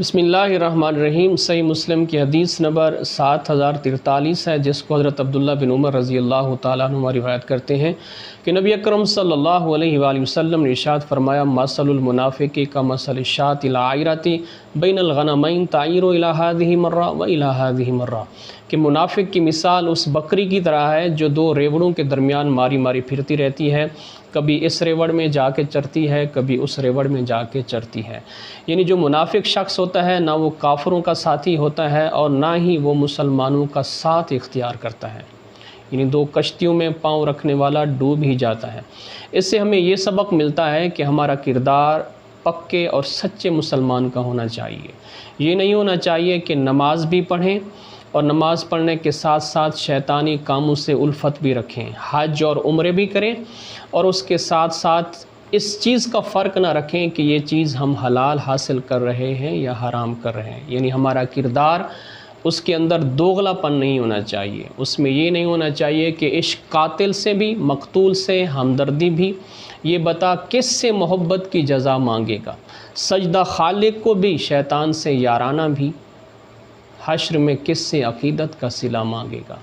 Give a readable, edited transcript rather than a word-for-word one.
बिस्मिल्लाहिर्रहमानिर्रहीम। सही मुस्लिम की हदीस नंबर 7043 है, जिसको हज़रत अब्दुल्ला बिन उमर रज़ी अल्लाह तआला अन्हुमा रिवायत करते हैं कि नबी अकरम सल्लल्लाहु अलैहि वसल्लम ने इरशाद फरमाया, मसलुल मुनाफ़िक़ि कमसलि शातिल आयरति बैनल गनमैन ताइरु इला हाज़िहि मर्रा व इला हाज़िहि मर्रा, कि मुनाफिक की मिसाल उस बकरी की तरह है जो दो रेवड़ों के दरमियान मारी मारी फिरती रहती है, कभी इस रेवड़ में जाके चरती है, कभी उस रेवड़ में जाके चरती है। यानी जो मुनाफिक शख्स होता है ना वो काफिरों का साथी होता है और ना ही वो मुसलमानों का साथ इख्तियार करता है। यानी दो कश्तियों में पाँव रखने वाला डूब ही जाता है। इससे हमें ये सबक मिलता है कि हमारा किरदार पक्के और सच्चे मुसलमान का होना चाहिए। ये नहीं होना चाहिए कि नमाज भी पढ़ें और नमाज़ पढ़ने के साथ साथ शैतानी कामों से उल्फत भी रखें, हज और उम्रे भी करें और उसके साथ साथ इस चीज़ का फ़र्क ना रखें कि ये चीज़ हम हलाल हासिल कर रहे हैं या हराम कर रहे हैं। यानी हमारा किरदार उसके अंदर दोगलापन नहीं होना चाहिए। उसमें ये नहीं होना चाहिए कि इश्क कातिल से भी, मकतूल से हमदर्दी भी, ये बता किस से मोहब्बत की जज़ा मांगेगा, सजदा खालिक को भी, शैतान से याराना भी, हश्र में किस से अक़ीदत का सिला मांगेगा।